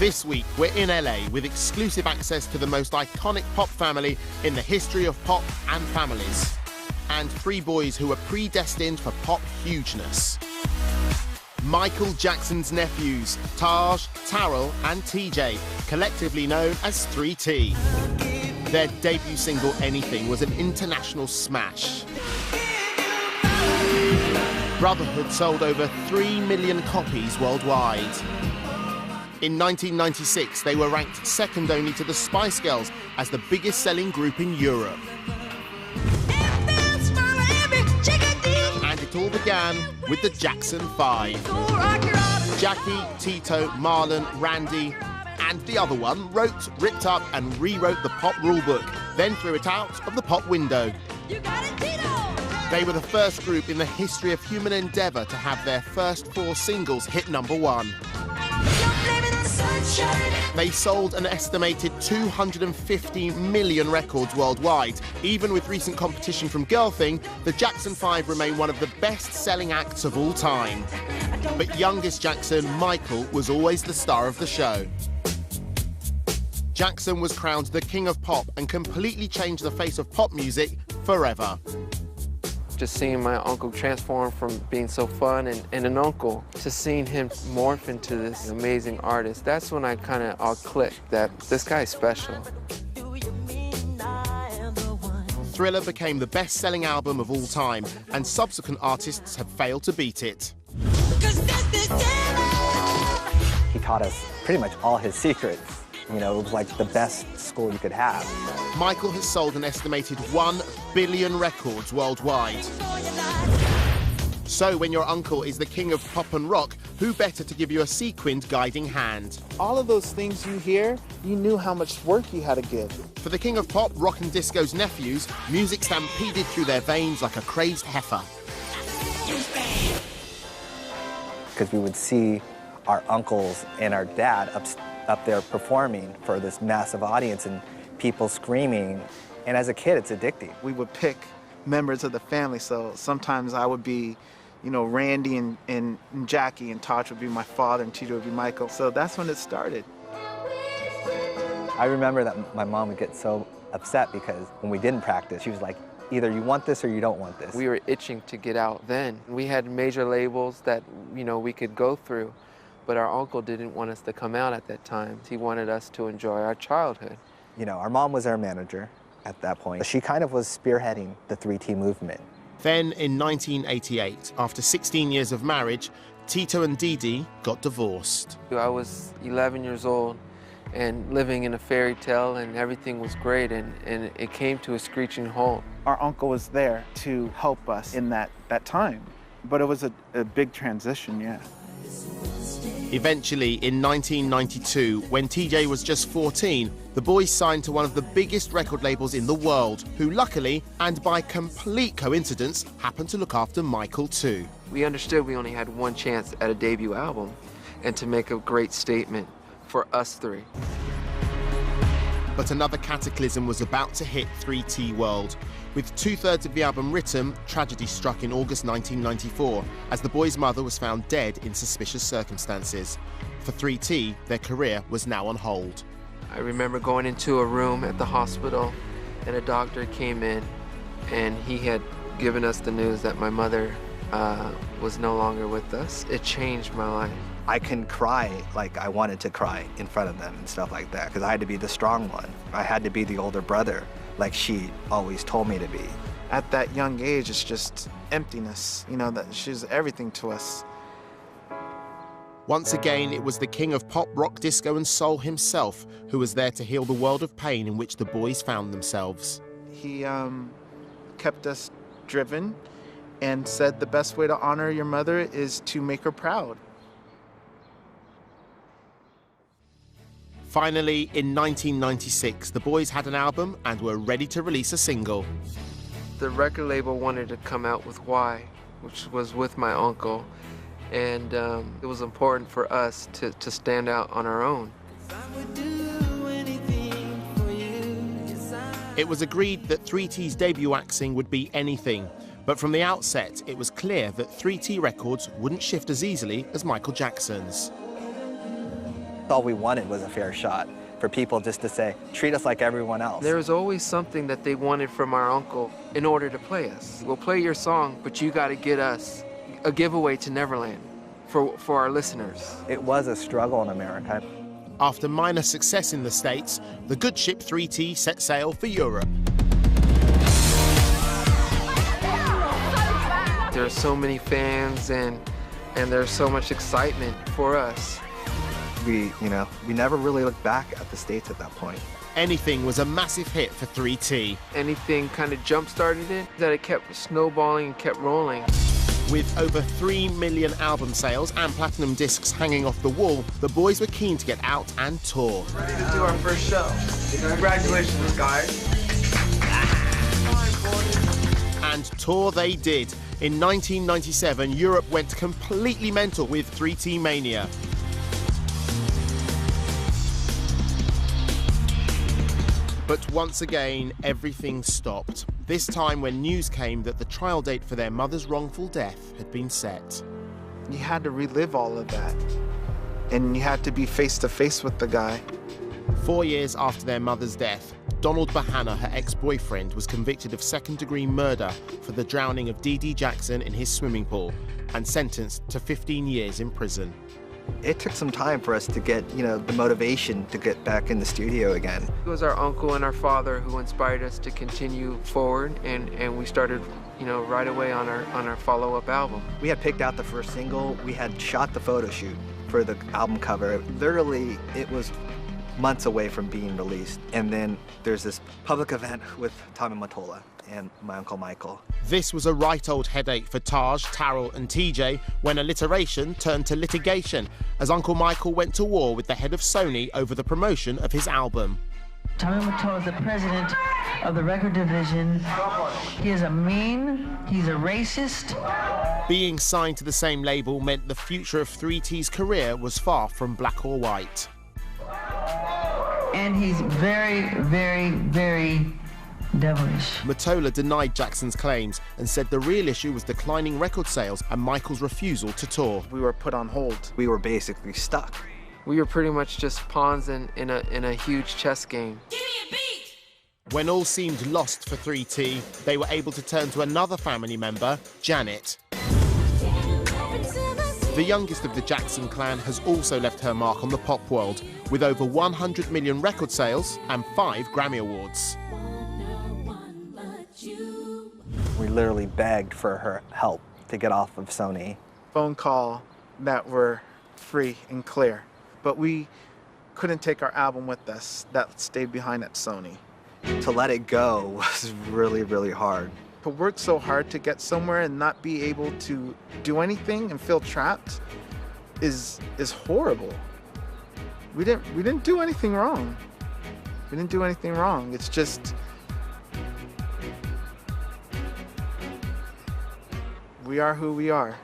This week, we're in LA with exclusive access to the most iconic pop family in the history of pop and families. And three boys who are predestined for pop hugeness. Michael Jackson's nephews, Taj, Taryll and TJ, collectively known as 3T. Their debut single, Anything, was an international smash. Brotherhood sold over 3 million copies worldwide. In 1996, they were ranked second only to the Spice Girls as the biggest-selling group in Europe. And it all began with the Jackson 5. Jackie, Tito, Marlon, Randy, and the other one wrote, ripped up and rewrote the pop rulebook, then threw it out of the pop window. You got it, Tito! They were the first group in the history of human endeavour to have their first 4 singles hit #1. They sold an estimated 250 million records worldwide. Even with recent competition from Girlthing, the Jackson 5 remain one of the best-selling acts of all time. But youngest Jackson, Michael, was always the star of the show. Jackson was crowned the king of pop and completely changed the face of pop music forever. Just seeing my uncle transform from being so fun and an uncle to seeing him morph into this amazing artist, that's when I kind of all clicked that this guy's special. Thriller became the best-selling album of all time, and subsequent artists have failed to beat it. He taught us pretty much all his secrets. You know, it was like the best school you could have. Michael has sold an estimated 1 billion records worldwide. So when your uncle is the king of pop and rock, who better to give you a sequined guiding hand? All of those things you hear, you knew how much work you had to give. For the king of pop, rock and disco's nephews, music stampeded through their veins like a crazed heifer. Because we would see our uncles and our dad up there performing for this massive audience and people screaming. And as a kid, it's addicting. We would pick members of the family. So sometimes I would be, you know, Randy and Jackie, and Taj would be my father, and Tito would be Michael. So that's when it started. I remember that my mom would get so upset because when we didn't practice, she was like, either you want this or you don't want this. We were itching to get out then. We had major labels that, you know, we could go through. But our uncle didn't want us to come out at that time. He wanted us to enjoy our childhood. You know, our mom was our manager at that point. She kind of was spearheading the 3T movement. Then in 1988, after 16 years of marriage, Tito and Dee Dee got divorced. I was 11 years old and living in a fairy tale, and everything was great, and it came to a screeching halt. Our uncle was there to help us in that time. But it was a big transition, yeah. Eventually, in 1992, when TJ was just 14, the boys signed to one of the biggest record labels in the world, who luckily, and by complete coincidence, happened to look after Michael too. We understood we only had one chance at a debut album, and to make a great statement for us three. But another cataclysm was about to hit 3T world. With 2/3 of the album written, tragedy struck in August 1994, as the boys' mother was found dead in suspicious circumstances. For 3T, their career was now on hold. I remember going into a room at the hospital, and a doctor came in, and he had given us the news that my mother was no longer with us. It changed my life. I couldn't cry like I wanted to cry in front of them and stuff like that, because I had to be the strong one. I had to be the older brother, like she always told me to be. At that young age, it's just emptiness, you know, that she's everything to us. Once again, it was the king of pop, rock, disco and soul himself who was there to heal the world of pain in which the boys found themselves. He kept us driven and said the best way to honor your mother is to make her proud. Finally, in 1996, the boys had an album and were ready to release a single. The record label wanted to come out with Why, which was with my uncle, and it was important for us to stand out on our own. It was agreed that 3T's debut axing would be Anything, but from the outset, it was clear that 3T Records wouldn't shift as easily as Michael Jackson's. All we wanted was a fair shot for people just to say, treat us like everyone else. There was always something that they wanted from our uncle in order to play us. We'll play your song, but you got to get us a giveaway to Neverland for our listeners. It was a struggle in America. After minor success in the States, the good ship 3T set sail for Europe. There are so many fans and there's so much excitement for us. We never really looked back at the States at that point. Anything was a massive hit for 3T. Anything kind of jump-started it, that it kept snowballing and kept rolling. With over 3 million album sales and platinum discs hanging off the wall, the boys were keen to get out and tour. Ready to do our first show. Congratulations, guys. And tour they did. In 1997, Europe went completely mental with 3T Mania. But once again, everything stopped. This time when news came that the trial date for their mother's wrongful death had been set. You had to relive all of that. And you had to be face to face with the guy. 4 years after their mother's death, Donald Bahana, her ex-boyfriend, was convicted of second-degree murder for the drowning of Dee Dee Jackson in his swimming pool and sentenced to 15 years in prison. It took some time for us to get, the motivation to get back in the studio again. It was our uncle and our father who inspired us to continue forward, and we started, right away on our follow-up album. We had picked out the first single. We had shot the photo shoot for the album cover. Literally, it was months away from being released. And then there's this public event with Tommy Mottola and my Uncle Michael. This was a right old headache for Taj, Taryll and TJ when alliteration turned to litigation as Uncle Michael went to war with the head of Sony over the promotion of his album. Tommy Mottola is the president of the record division. He is he's a racist. Being signed to the same label meant the future of 3T's career was far from black or white. And he's very, very, very devilish. Mottola denied Jackson's claims and said the real issue was declining record sales and Michael's refusal to tour. We were put on hold. We were basically stuck. We were pretty much just pawns in a huge chess game. Give me a beat! When all seemed lost for 3T, they were able to turn to another family member, Janet. The youngest of the Jackson clan has also left her mark on the pop world, with over 100 million record sales and 5 Grammy Awards. We literally begged for her help to get off of Sony. Phone call that were free and clear. But we couldn't take our album with us. That stayed behind at Sony. To let it go was really, really hard. To work so hard to get somewhere and not be able to do anything and feel trapped is horrible. We didn't do anything wrong. We didn't do anything wrong. It's just we are who we are.